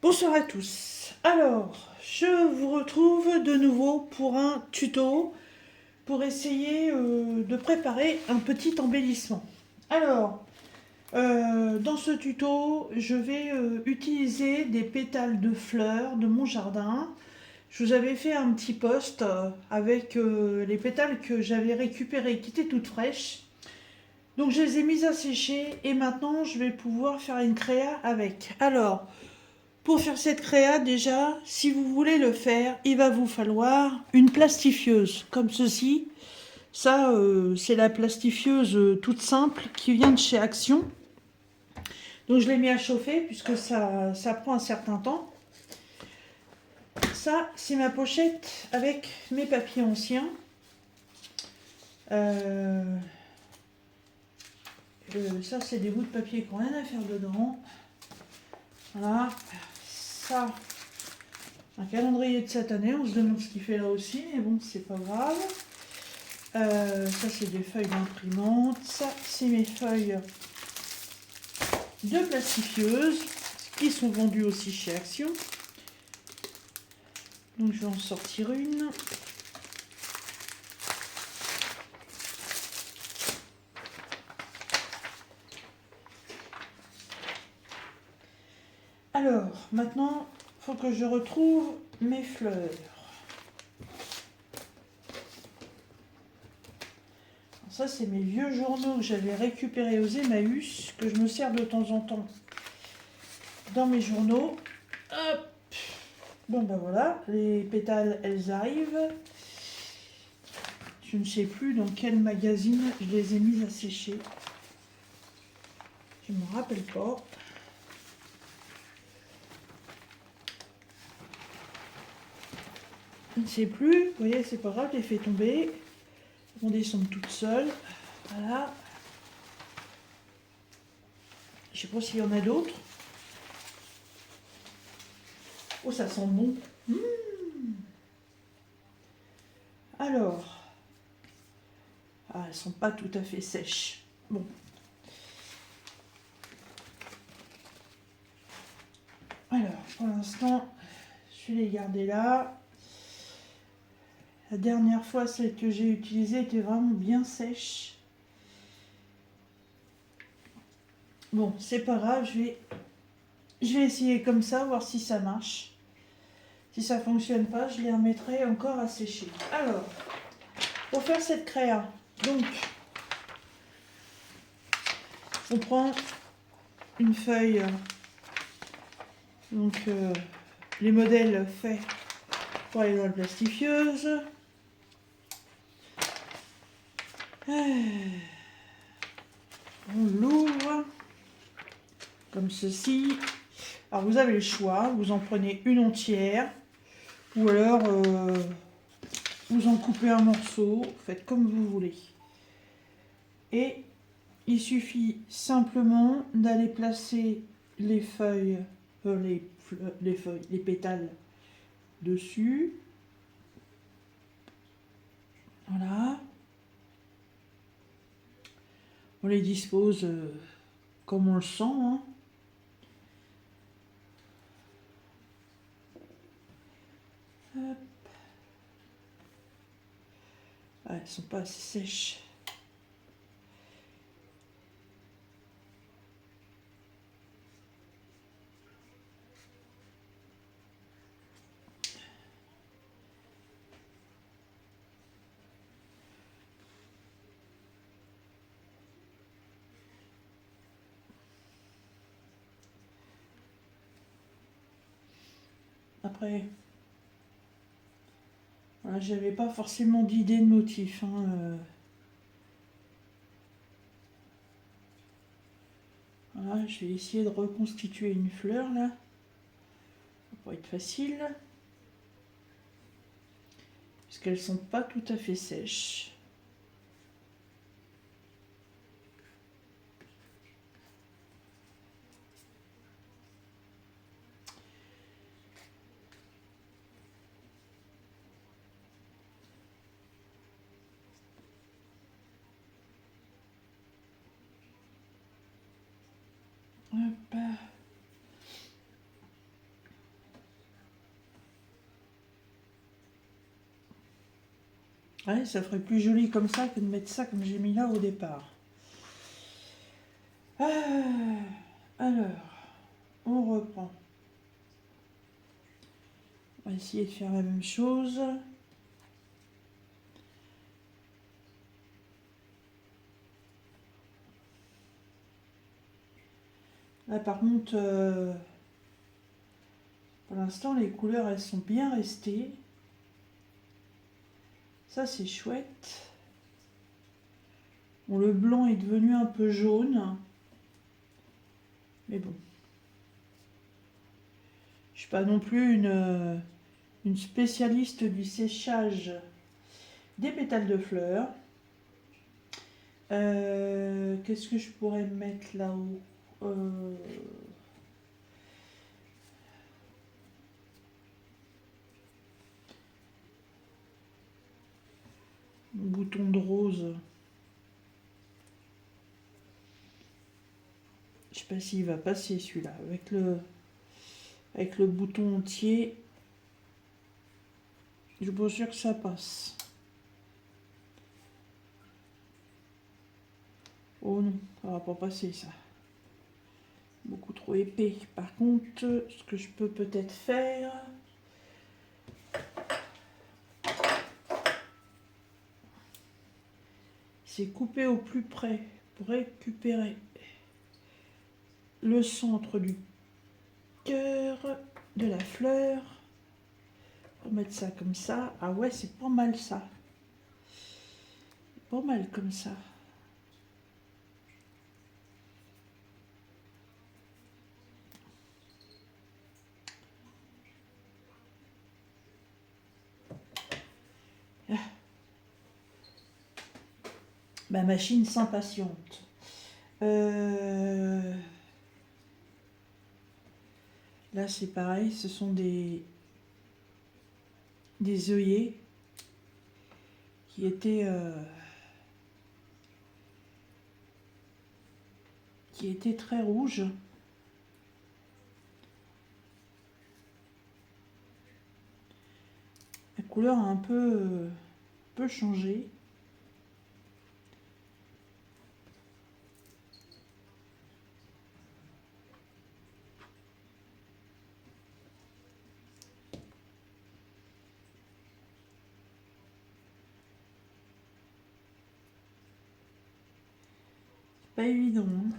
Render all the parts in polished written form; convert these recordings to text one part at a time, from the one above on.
Bonsoir à tous. Alors, je vous retrouve de nouveau pour un tuto pour essayer de préparer un petit embellissement. Alors, dans ce tuto, je vais utiliser des pétales de fleurs de mon jardin. Je vous avais fait un petit post avec les pétales que j'avais récupérés qui étaient toutes fraîches. Donc je les ai mises à sécher et maintenant je vais pouvoir faire une créa avec. Alors, pour faire cette créa, déjà, si vous voulez le faire, il va vous falloir une plastifieuse, comme ceci. Ça, c'est la plastifieuse toute simple qui vient de chez Action. Donc je l'ai mis à chauffer puisque ça prend un certain temps. Ça, c'est ma pochette avec mes papiers anciens. Ça, c'est des bouts de papier qui n'ont rien à faire dedans. Voilà. Ça, un calendrier de cette année, on se demande ce qu'il fait là aussi, mais bon, c'est pas grave. Ça, c'est des feuilles d'imprimante. Ça, c'est mes feuilles de plastifieuse qui sont vendues aussi chez Action. Donc, je vais en sortir une. Alors, maintenant, il faut que je retrouve mes fleurs. Ça, c'est mes vieux journaux que j'avais récupérés aux Emmaüs, que je me sers de temps en temps dans mes journaux. Hop. Bon, ben voilà, les pétales, elles arrivent. Je ne sais plus dans quel magazine je les ai mises à sécher. Je ne me rappelle pas. Je ne sais plus. Vous voyez, c'est pas grave, je les fais tomber. On descend toutes seules. Voilà. Je ne sais pas s'il y en a d'autres. Oh, ça sent bon. Alors. Ah, elles sont pas tout à fait sèches. Bon. Alors, pour l'instant, je vais les garder là. La dernière fois, celle que j'ai utilisée était vraiment bien sèche. Bon, c'est pas grave, je vais essayer comme ça, voir si ça marche. Si ça fonctionne pas, je les remettrai encore à sécher. Alors, pour faire cette créa, donc, on prend une feuille, donc les modèles faits pour aller dans la plastifieuse. On l'ouvre comme ceci. Alors vous avez le choix, vous en prenez une entière ou alors vous en coupez un morceau, faites comme vous voulez. Et il suffit simplement d'aller placer les feuilles, les pétales dessus. Voilà. On les dispose comme on le sent. Hein. Hop. Ah, elles sont pas assez sèches. Après, voilà, j'avais pas forcément d'idée de motif. Hein, Voilà, je vais essayer de reconstituer une fleur là. Ça va pas être facile. Puisqu'elles sont pas tout à fait sèches. Hop. Ouais, ça ferait plus joli comme ça que de mettre ça comme j'ai mis là au départ. Alors, on reprend. On va essayer de faire la même chose. Là, par contre, pour l'instant, les couleurs, elles sont bien restées. Ça, c'est chouette. Bon, le blanc est devenu un peu jaune. Mais bon. Je suis pas non plus une spécialiste du séchage des pétales de fleurs. Qu'est-ce que je pourrais mettre là-haut? Un bouton de rose. Je sais pas s'il va passer celui-là. Avec le bouton entier, je suis pas sûre que ça passe. Oh non, ça va pas passer ça. Beaucoup trop épais. Par contre, ce que je peux peut-être faire, c'est couper au plus près pour récupérer le centre du cœur de la fleur. On va mettre ça comme ça. Ah ouais, c'est pas mal ça. Pas mal comme ça. Ah. Ma machine s'impatiente. Là, c'est pareil, ce sont des œillets qui étaient très rouges. La couleur a un peu changé. C'est pas évident, hein.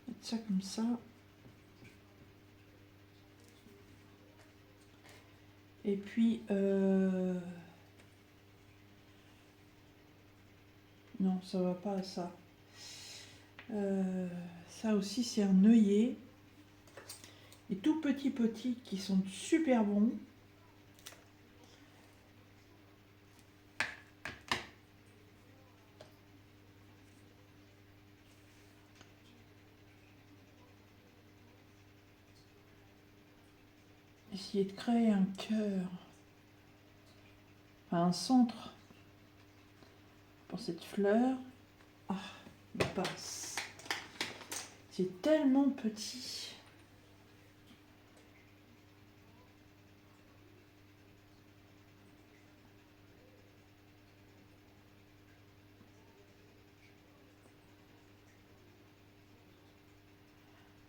Mettre ça comme ça. Et puis, non, ça va pas à ça. Ça aussi, c'est un œillet. Et tout petits qui sont super bons. Essayer de créer un cœur, enfin, un centre pour cette fleur. Ah, il passe. C'est tellement petit.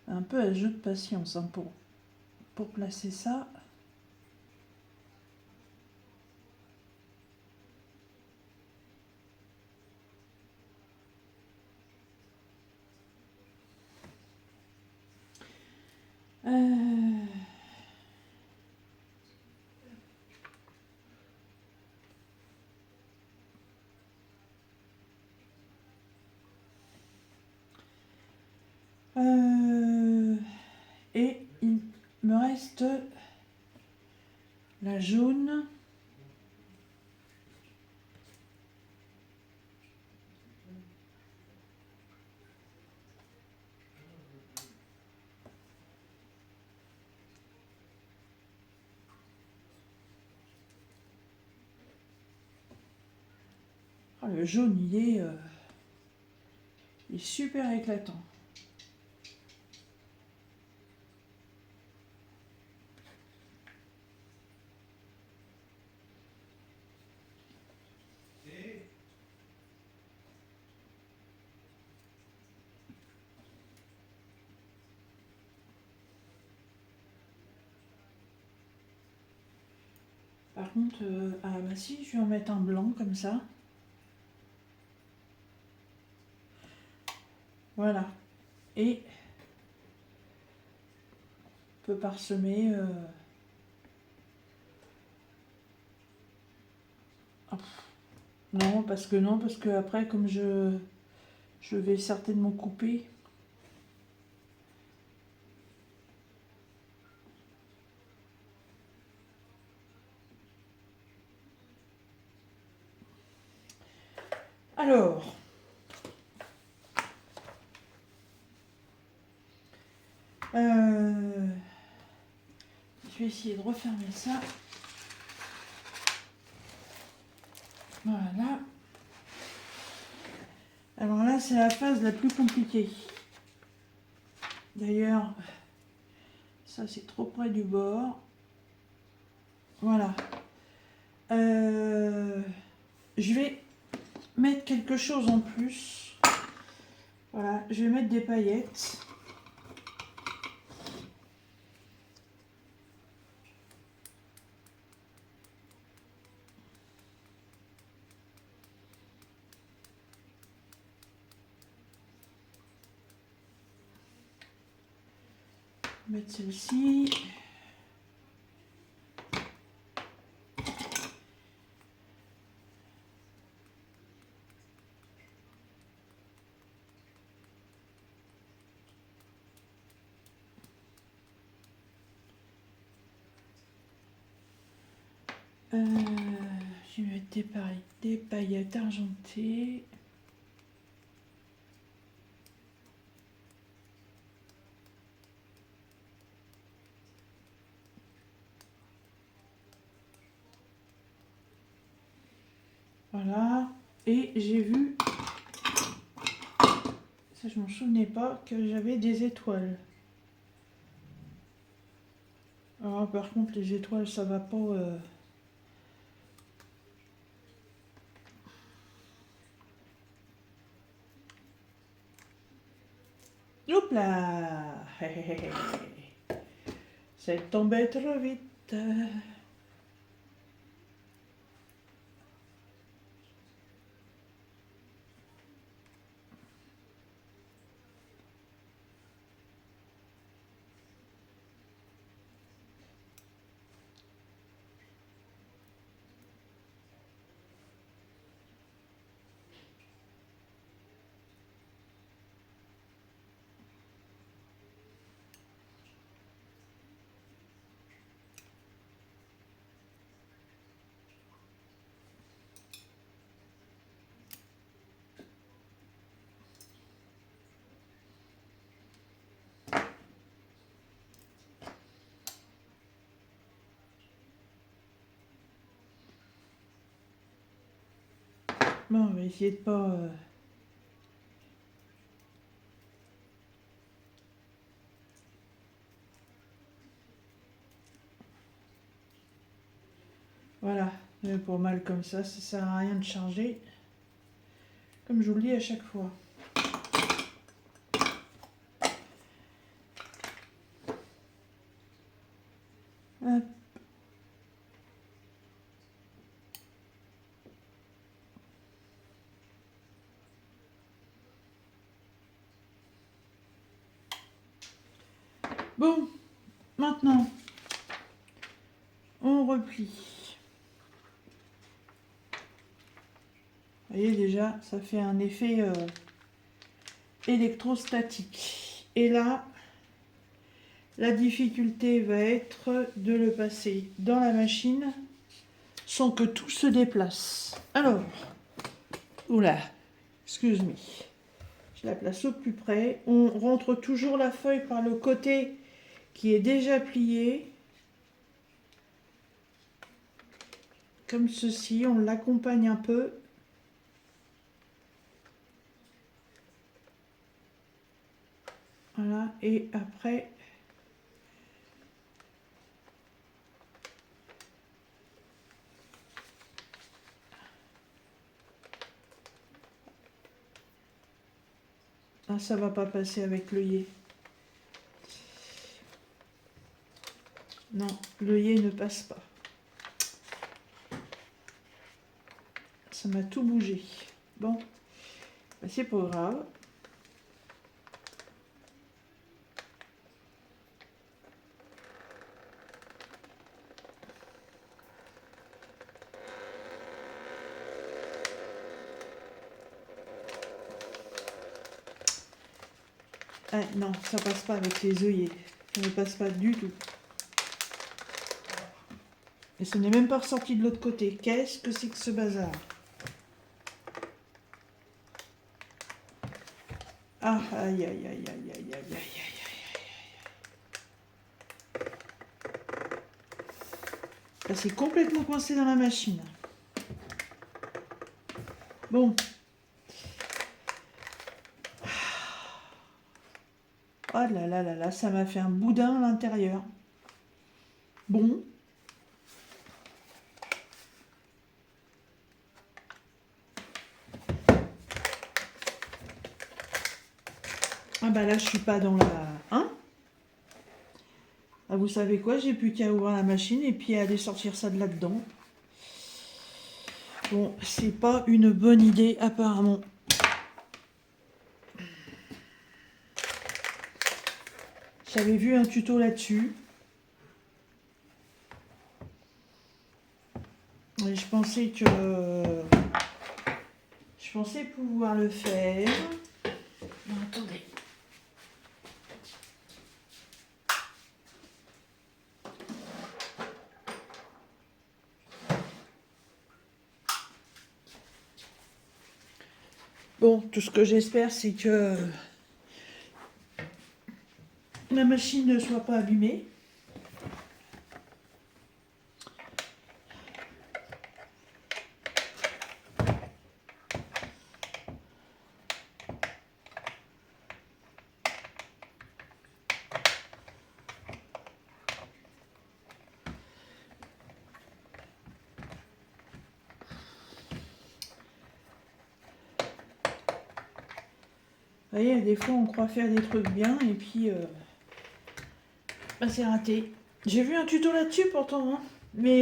Un peu à jeu de patience hein, pour placer ça. Et il me reste la jaune. Ah, le jaune, il est super éclatant. Par contre, ah bah si, je vais en mettre un blanc comme ça. Voilà. Et on peut parsemer. Ah, non, parce que après, comme je vais certainement couper. Alors, je vais essayer de refermer ça. Voilà. Alors là, c'est la phase la plus compliquée. D'ailleurs, ça c'est trop près du bord. Voilà. Je vais mettre quelque chose en plus. Voilà, je vais mettre des paillettes. Mettre celle-ci. Je vais mettre des paillettes argentées. Voilà. Et j'ai vu, ça je m'en souvenais pas, que j'avais des étoiles. Alors par contre les étoiles ça va pas... Hop là. C'est tombé trop vite. Bon, on va essayer de pas... Voilà, mais pour mal comme ça sert à rien de charger. Comme je vous le dis à chaque fois. Hop. Bon, maintenant, on replie. Vous voyez déjà, ça fait un effet électrostatique. Et là, la difficulté va être de le passer dans la machine sans que tout se déplace. Alors, oula, excuse-moi. Je la place au plus près. On rentre toujours la feuille par le côté qui est déjà plié. Comme ceci, on l'accompagne un peu. Voilà, et après... Ah, ça va pas passer avec l'œillet. Non, l'œillet ne passe pas. Ça m'a tout bougé. Bon, bah, c'est pas grave. Ah, non, ça passe pas avec les œillets. Ça ne passe pas du tout. Et ce n'est même pas ressorti de l'autre côté. Qu'est-ce que c'est que ce bazar? Ah, aïe, aïe, aïe, aïe, aïe, aïe, aïe, aïe. Là, c'est complètement coincé dans la machine. Bon. Oh là là là là, ça m'a fait un boudin à l'intérieur. Bon. Ah bah là, je suis pas dans la... Hein? Ah, vous savez quoi? J'ai plus qu'à ouvrir la machine et puis aller sortir ça de là-dedans. Bon, c'est pas une bonne idée apparemment. J'avais vu un tuto là-dessus. Et je pensais pouvoir le faire. Non, attendez. Bon, tout ce que j'espère, c'est que la machine ne soit pas allumée. Vous voyez, des fois, on croit faire des trucs bien et puis bah, c'est raté. J'ai vu un tuto là-dessus pourtant, hein, mais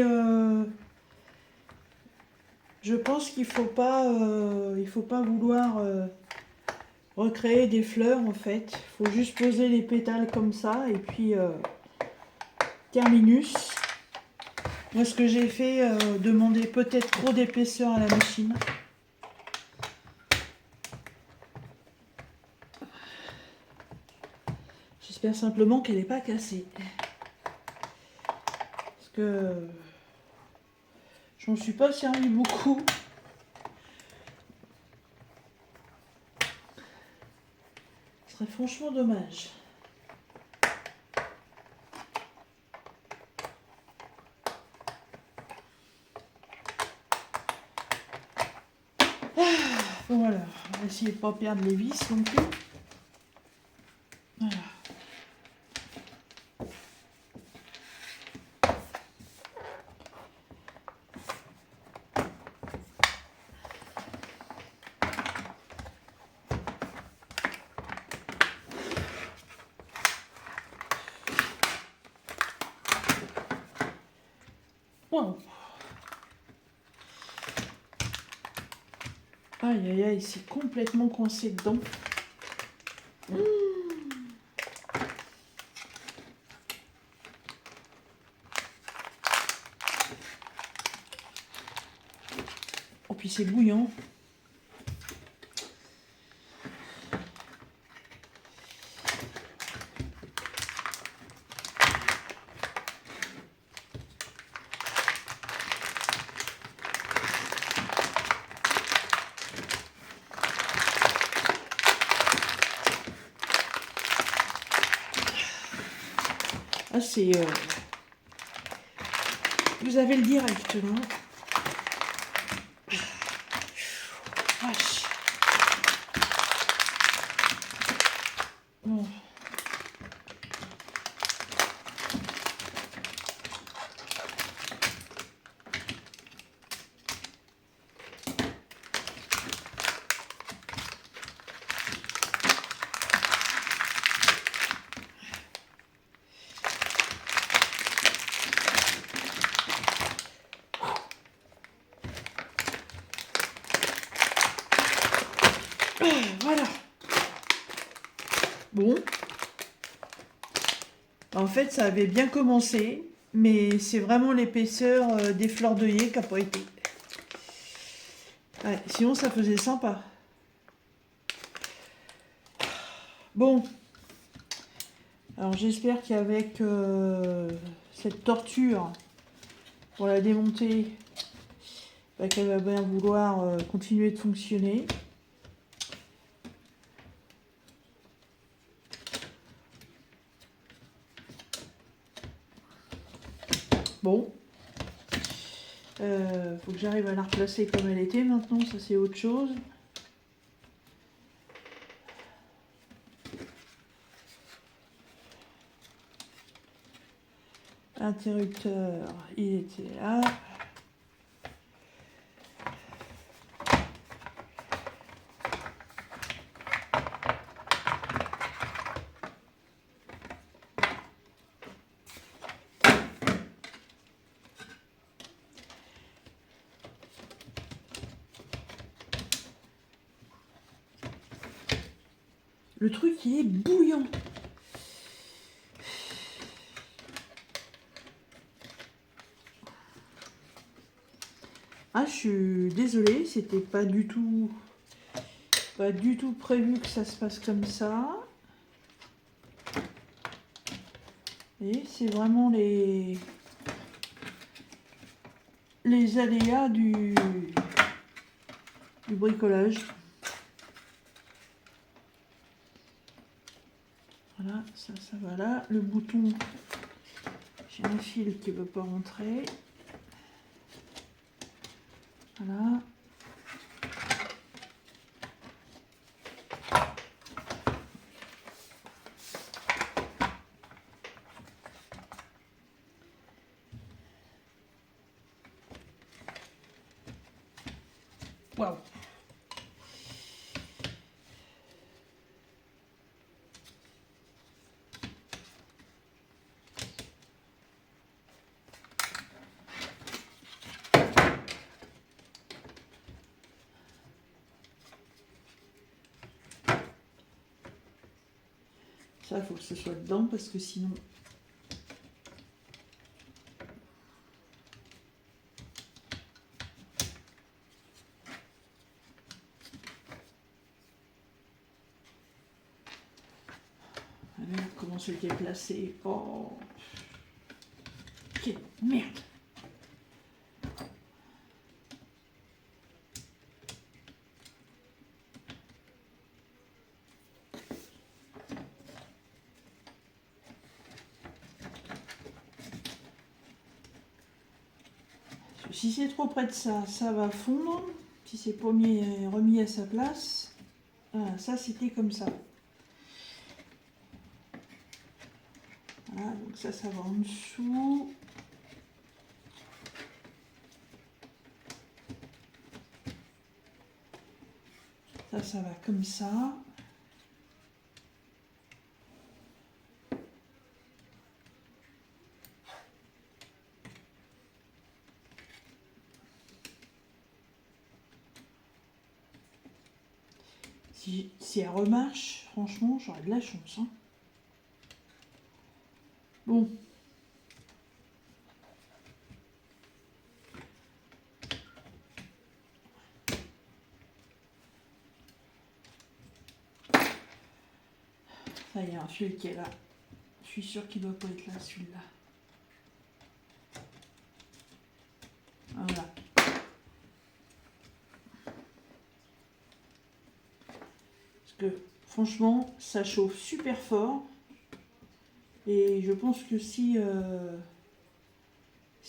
je pense qu'il faut pas vouloir recréer des fleurs en fait. Il faut juste poser les pétales comme ça et puis terminus. Moi, ce que j'ai fait, demander peut-être trop d'épaisseur à la machine. J'espère simplement qu'elle n'est pas cassée. Parce que j'en suis pas servi beaucoup. Ce serait franchement dommage. Bon voilà, on va essayer de ne pas perdre les vis non plus. Voilà. Wow. Aïe aïe aïe, c'est complètement coincé dedans. Oh puis c'est bouillant. Ah c'est... Vous avez le direct là. Vache. Bon. Voilà. Bon. En fait, ça avait bien commencé, mais c'est vraiment l'épaisseur des fleurs d'œillet qui n'a pas été. Ouais, sinon, ça faisait sympa. Bon. Alors, j'espère qu'avec cette torture, pour la démonter, bah, qu'elle va bien vouloir continuer de fonctionner. Bon. Faut que j'arrive à la replacer comme elle était maintenant, ça c'est autre chose. Interrupteur, il était là. Le truc, il est bouillant. Ah, je suis désolée, c'était pas du tout prévu que ça se passe comme ça. Et c'est vraiment les aléas du bricolage. Voilà, ça va là. Le bouton, j'ai un fil qui ne veut pas rentrer. Voilà. Waouh! Ça, il faut que ce soit dedans parce que sinon... Alors, comment c'était placé? Oh! Quelle merde! Si c'est trop près de ça, ça va fondre. Si c'est pas remis à sa place, voilà, ça c'était comme ça. Voilà, donc ça va en dessous. Ça va comme ça. Si elle remarche, franchement, j'aurais de la chance. Hein. Bon. Ça y est, un fil qui est là. Je suis sûre qu'il ne doit pas être là, celui-là. Voilà. Parce que, franchement, ça chauffe super fort. Et je pense que si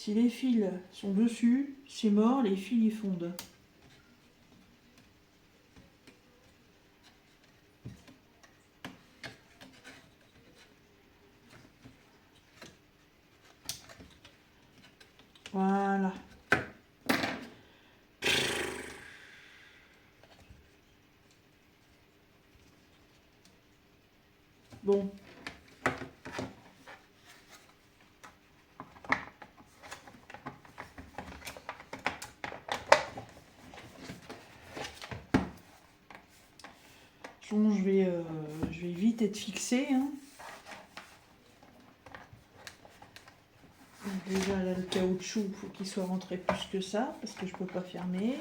les fils sont dessus, c'est mort, les fils ils fondent. Voilà. Bon. Sinon, je vais vite être fixée. Hein. Déjà, là, le caoutchouc, il faut qu'il soit rentré plus que ça, parce que je peux pas fermer.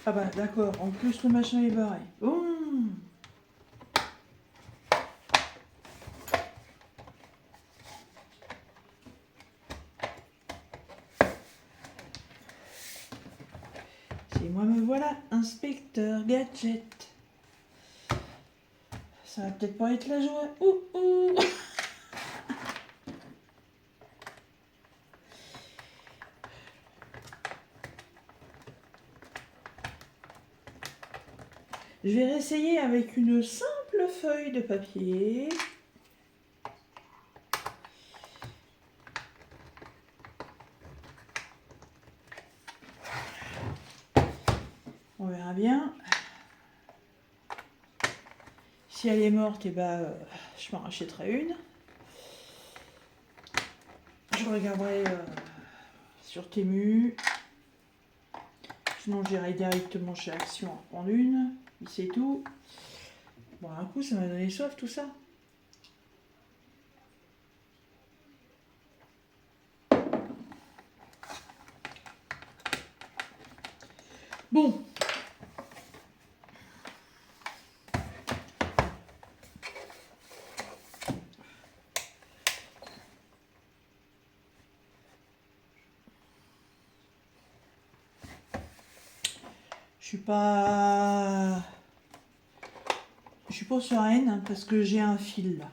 Ah bah d'accord, en plus le machin est barré. Oh. C'est moi me voilà, inspecteur gadget. Ça va peut-être pas être la joie. Ouh, ouh. Je vais réessayer avec une simple feuille de papier. On verra bien. Si elle est morte, eh ben, je m'en rachèterai une. Je regarderai sur Temu. Sinon, j'irai directement chez Action en prendre une. Et c'est tout. Bon, un coup, ça m'a donné soif tout ça. Bon. Je suis pas sereine parce que j'ai un fil là.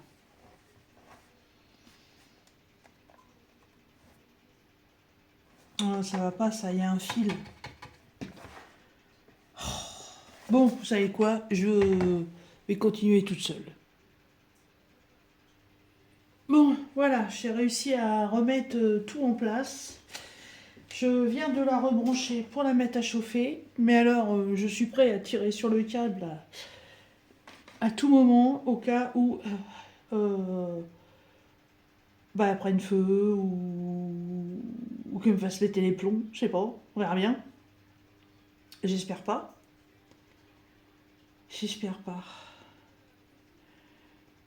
Ah, ça va pas, ça y a un fil. Bon, vous savez quoi? Je vais continuer toute seule. Bon, voilà, j'ai réussi à remettre tout en place. Je viens de la rebrancher pour la mettre à chauffer. Mais alors, je suis prêt à tirer sur le câble à tout moment, au cas où bah, elle prenne feu ou qu'elle me fasse péter les plombs. Je sais pas, on verra bien. J'espère pas. J'espère pas.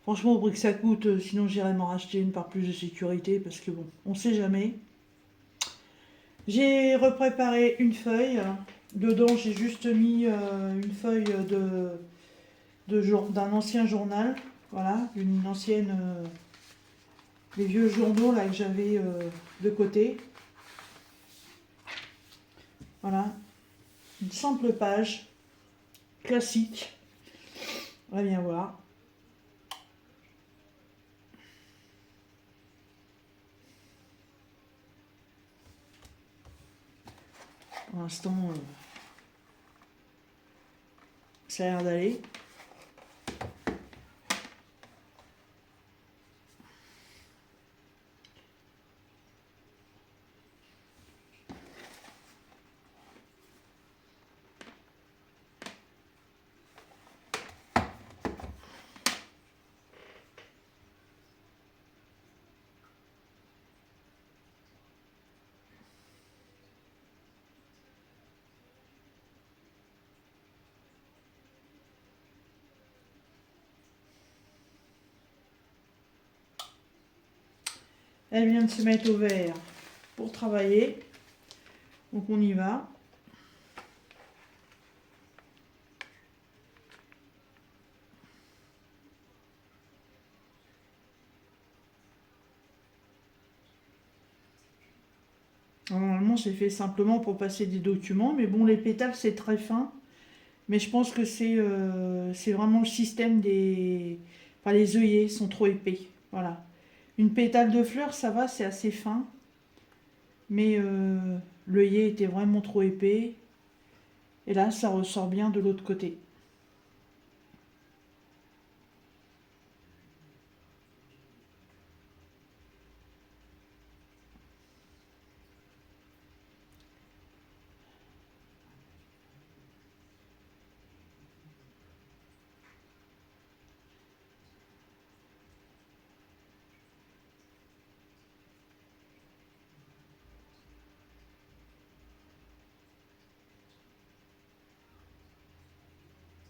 Franchement, au prix que ça coûte, sinon j'irai m'en racheter une par plus de sécurité, parce que bon, on sait jamais. J'ai repréparé une feuille. Dedans, j'ai juste mis une feuille d'un ancien journal. Voilà, une ancienne. Les vieux journaux là que j'avais de côté. Voilà, une simple page classique. On va bien voir. Pour l'instant, ça a l'air d'aller. Elle vient de se mettre au vert pour travailler. Donc on y va. Normalement, c'est fait simplement pour passer des documents, mais bon, les pétales, c'est très fin. Mais je pense que c'est vraiment le système des... Enfin, les œillets sont trop épais. Voilà. Une pétale de fleur, ça va, c'est assez fin. Mais l'œillet était vraiment trop épais. Et là, ça ressort bien de l'autre côté.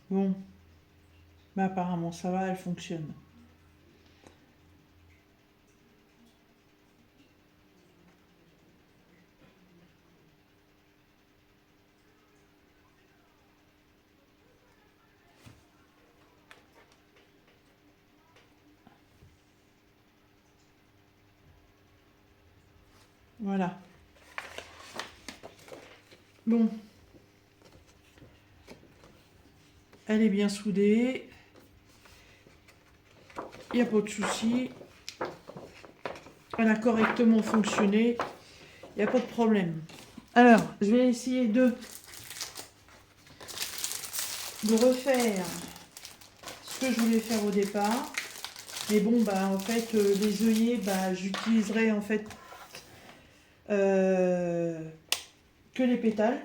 Bon, mais apparemment ça va, elle fonctionne. Voilà. Bon, elle est bien soudée. Il n'y a pas de souci. Elle a correctement fonctionné. Il n'y a pas de problème. Alors, je vais essayer de refaire ce que je voulais faire au départ. Mais bon, bah en fait, les œillets, bah j'utiliserai en fait que les pétales.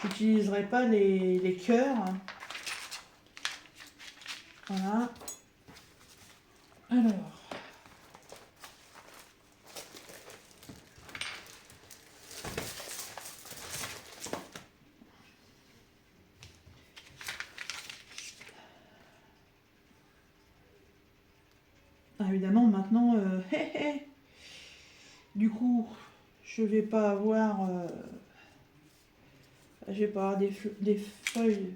J'utiliserai pas les cœurs. Voilà. Alors. Ah, évidemment, maintenant, du coup, je vais pas avoir, des feuilles,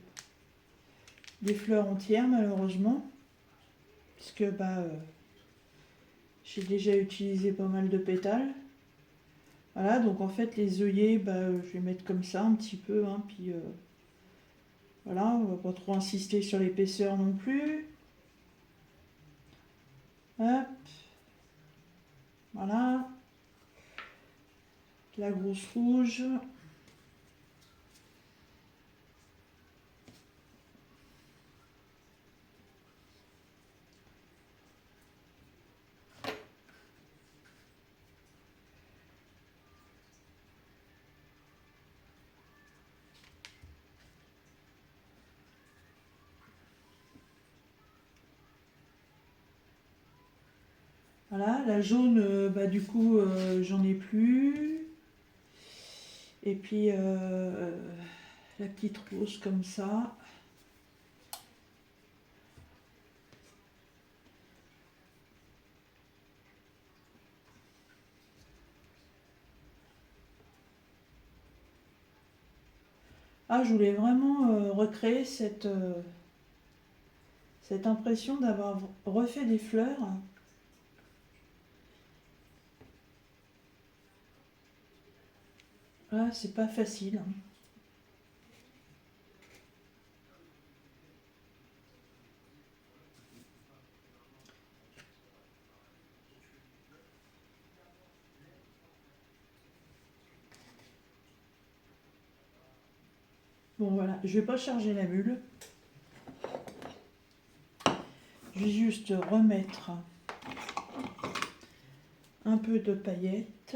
des fleurs entières malheureusement, puisque bah, j'ai déjà utilisé pas mal de pétales. Voilà, donc en fait les œillets, bah, je vais mettre comme ça un petit peu, hein, puis voilà, on va pas trop insister sur l'épaisseur non plus. Hop, voilà, la grosse rouge. Voilà, la jaune, bah, du coup, j'en ai plus. Et puis, la petite rose comme ça. Ah, je voulais vraiment recréer cette impression d'avoir refait des fleurs. Ah, c'est pas facile, hein. Bon, voilà, je vais pas charger la bulle. Je vais juste remettre un peu de paillettes.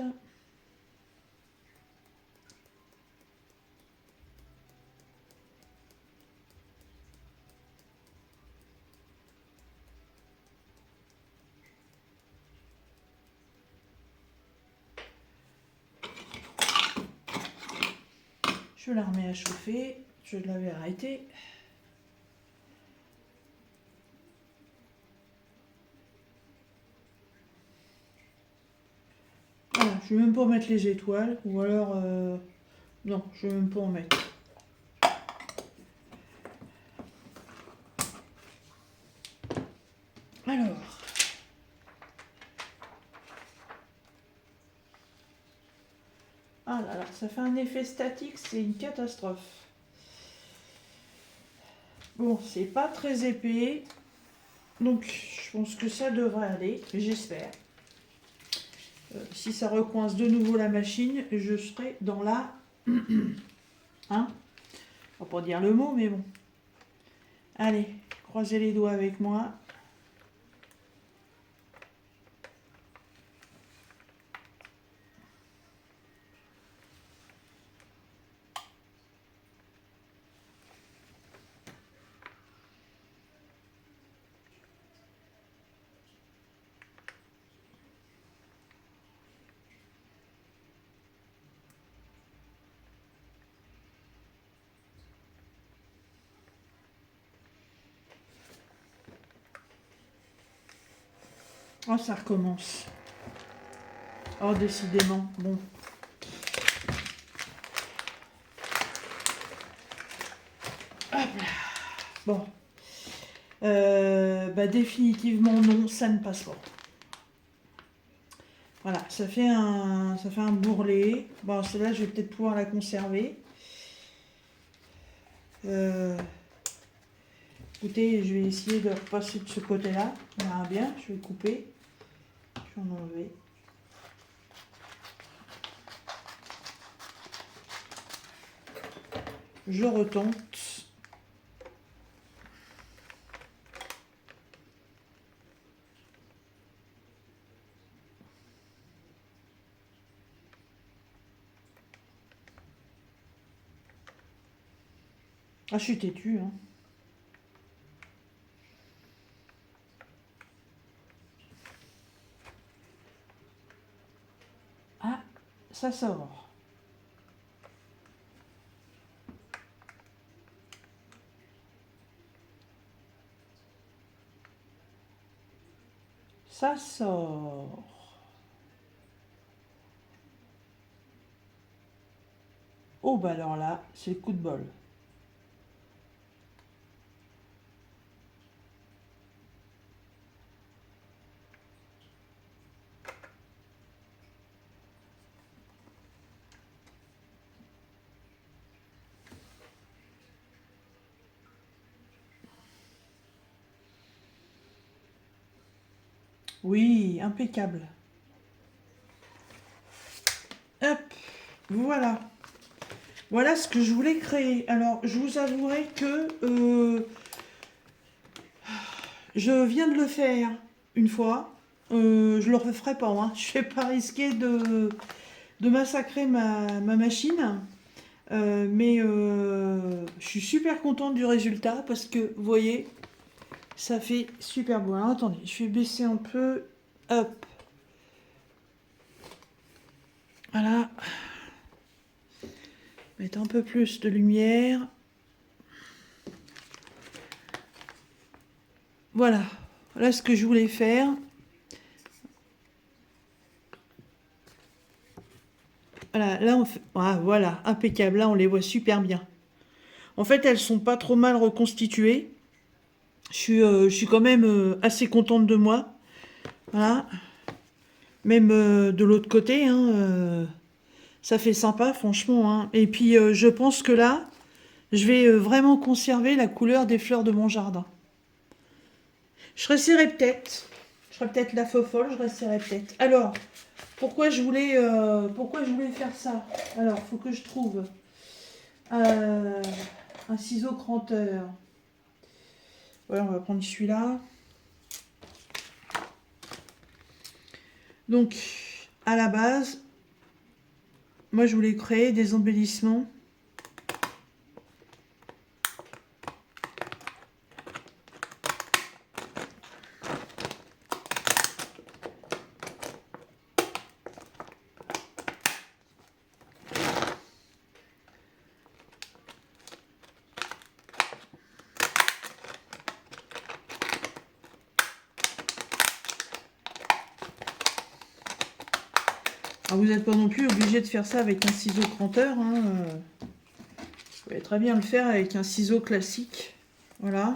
Je la remets à chauffer. Je l'avais arrêté. Voilà, je vais même pas mettre les étoiles. Ou alors, non, je vais même pas en mettre. Alors. Ah là là, ça fait un effet statique, c'est une catastrophe. Bon, c'est pas très épais. Donc, je pense que ça devrait aller, j'espère. Si ça recoince de nouveau la machine, je serai dans la... Hein? On va pas dire le mot, mais bon. Allez, croisez les doigts avec moi. Oh, ça recommence. Oh, décidément. Bon. Hop là. Bon. Définitivement non, ça ne passe pas. Voilà, ça fait un bourrelet. Bon, celle-là, je vais peut-être pouvoir la conserver. Écoutez, je vais essayer de repasser de ce côté-là. On verra bien, je vais couper. Je vais en enlever. Je retente. Ah, je suis têtue, hein. Ah, ça sort. Ça sort. Oh, bah alors là, c'est le coup de bol. Oui, impeccable. Hop, voilà. Voilà ce que je voulais créer. Alors, je vous avouerai que je viens de le faire une fois. Je le referai pas, hein. Je vais pas risquer de massacrer ma machine. Je suis super contente du résultat parce que, vous voyez, ça fait super beau. Alors, attendez, je vais baisser un peu. Hop. Voilà. Mettre un peu plus de lumière. Voilà. Voilà ce que je voulais faire. Voilà, là on fait... Ah, voilà, impeccable. Là, on les voit super bien. En fait, elles sont pas trop mal reconstituées. Je suis quand même assez contente de moi. Voilà. Même de l'autre côté, hein, ça fait sympa, franchement, hein. Et puis, je pense que là, je vais vraiment conserver la couleur des fleurs de mon jardin. Je réessayerai peut-être. Je ferai peut-être la fofolle, je réessayerai peut-être. Alors, pourquoi je voulais faire ça? Alors, il faut que je trouve un ciseau cranteur. Voilà, on va prendre celui-là. Donc, à la base, moi, je voulais créer des embellissements. Alors, vous n'êtes pas non plus obligé de faire ça avec un ciseau cranteur, hein. Vous pouvez très bien le faire avec un ciseau classique. Voilà.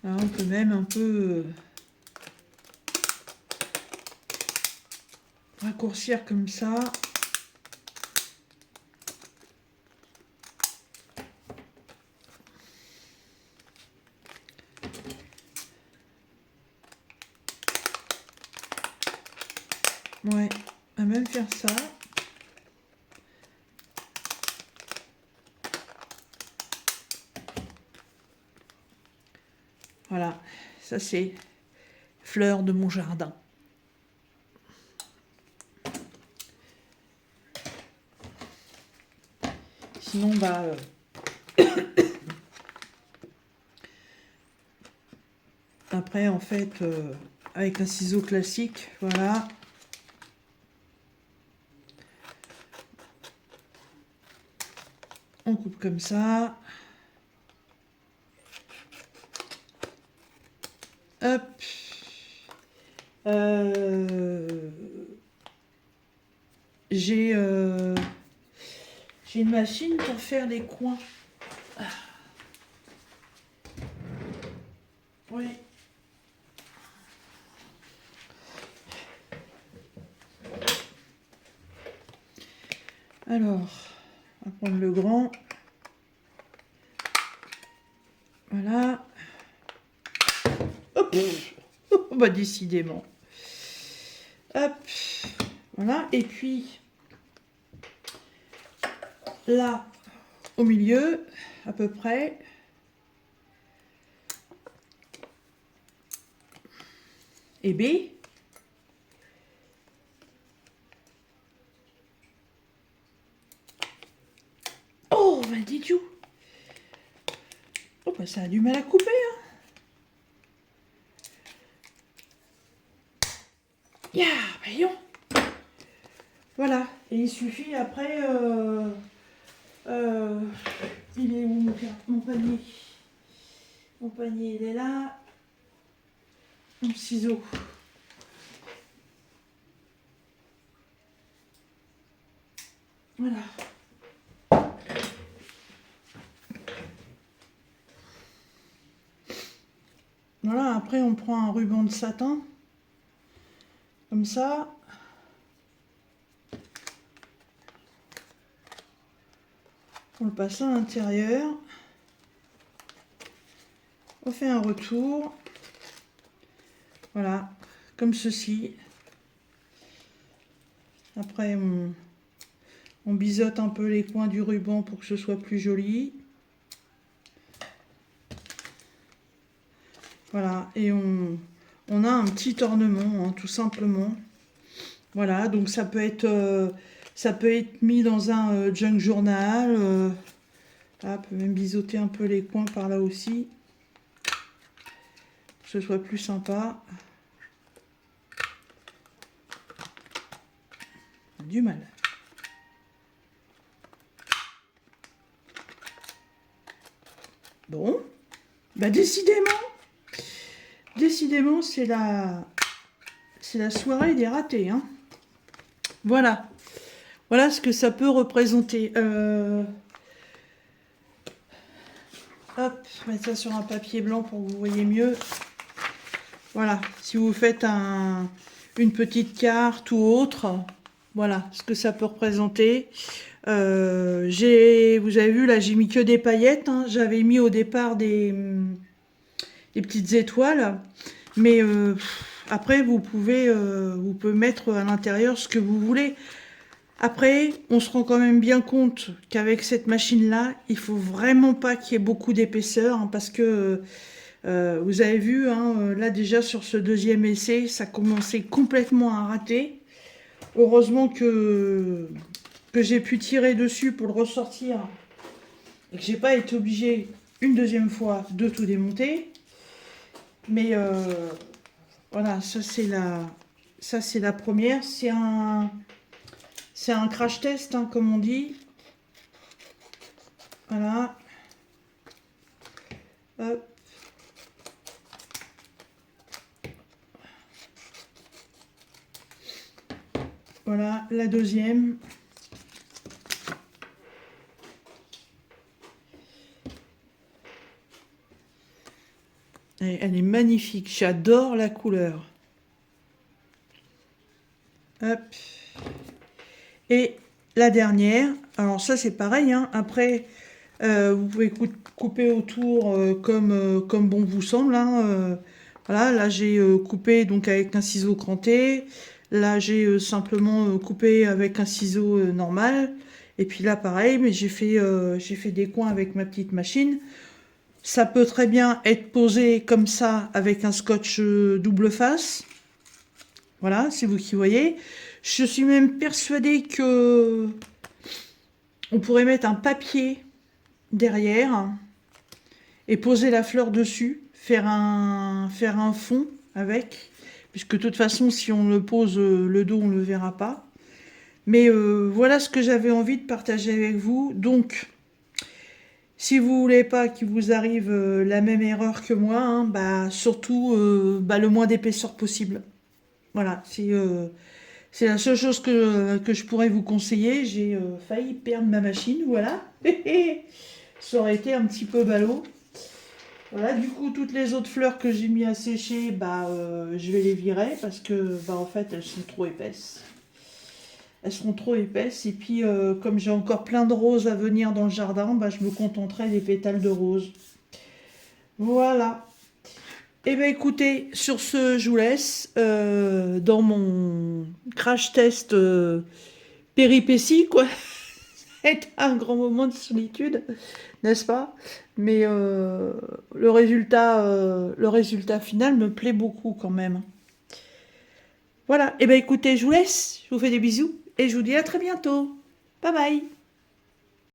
Alors, on peut même un peu raccourcir comme ça. Ouais, on va même faire ça. Voilà, ça c'est fleurs de mon jardin. Sinon, bah... après, en fait, avec un ciseau classique, voilà. On coupe comme ça. Hop. J'ai une machine pour faire les coins. Oui. Alors, on va prendre le grand. Voilà. Hop. Bah décidément. Hop. Voilà. Et puis, là, au milieu, à peu près. Et B. Oh, bah dis-tu. Oh, bah ça a du mal à couper, hein. Ya, voyons. Voilà. Et il suffit après... il est où mon panier? Mon panier, il est là. Mon ciseau. Voilà. Voilà, après on prend un ruban de satin. Comme ça. On le passe à l'intérieur. On fait un retour. Voilà, comme ceci. Après, on biseaute un peu les coins du ruban pour que ce soit plus joli. Voilà, et on a un petit ornement, hein, tout simplement. Voilà, donc ça peut être mis dans un junk journal. Là, on peut même biseauter un peu les coins par là aussi. Pour que ce soit plus sympa. Du mal. Bon, bah décidément, c'est la soirée des ratés, hein. Voilà, voilà ce que ça peut représenter. Hop, mettre ça sur un papier blanc pour que vous voyez mieux. Voilà, si vous faites une petite carte ou autre, voilà ce que ça peut représenter. Vous avez vu là, j'ai mis que des paillettes, hein. J'avais mis au départ des petites étoiles, mais après vous pouvez mettre à l'intérieur ce que vous voulez. Après, on se rend quand même bien compte qu'avec cette machine-là, il faut vraiment pas qu'il y ait beaucoup d'épaisseur, hein, parce que vous avez vu, hein, là déjà sur ce deuxième essai, ça commençait complètement à rater. Heureusement que j'ai pu tirer dessus pour le ressortir et que j'ai pas été obligée une deuxième fois de tout démonter. Mais voilà, ça c'est la première. C'est un crash test, hein, comme on dit. Voilà. Hop. Voilà, la deuxième. Elle est magnifique, j'adore la couleur. Hop. Et la dernière, alors ça c'est pareil, hein. Après vous pouvez couper autour comme bon vous semble, hein. Voilà, là j'ai coupé donc avec un ciseau cranté, là j'ai simplement coupé avec un ciseau normal, et puis là pareil, mais j'ai fait des coins avec ma petite machine. Ça peut très bien être posé comme ça avec un scotch double face. Voilà, c'est vous qui voyez. Je suis même persuadée que on pourrait mettre un papier derrière et poser la fleur dessus, faire un fond avec, puisque de toute façon, si on le pose le dos, on ne le verra pas. Mais voilà ce que j'avais envie de partager avec vous. Donc, si vous voulez pas qu'il vous arrive la même erreur que moi, hein, bah, surtout le moins d'épaisseur possible. Voilà, c'est la seule chose que je pourrais vous conseiller. J'ai failli perdre ma machine, voilà. Ça aurait été un petit peu ballot. Voilà, du coup, toutes les autres fleurs que j'ai mis à sécher, je vais les virer parce que, en fait, elles sont trop épaisses. Elles seront trop épaisses. Et puis, comme j'ai encore plein de roses à venir dans le jardin, je me contenterai des pétales de rose. Voilà. Eh bien, écoutez, sur ce, je vous laisse dans mon crash test péripétie, quoi. C'est un grand moment de solitude, n'est-ce pas? Mais le résultat final me plaît beaucoup quand même. Voilà, et bien écoutez, je vous laisse, je vous fais des bisous et je vous dis à très bientôt. Bye bye.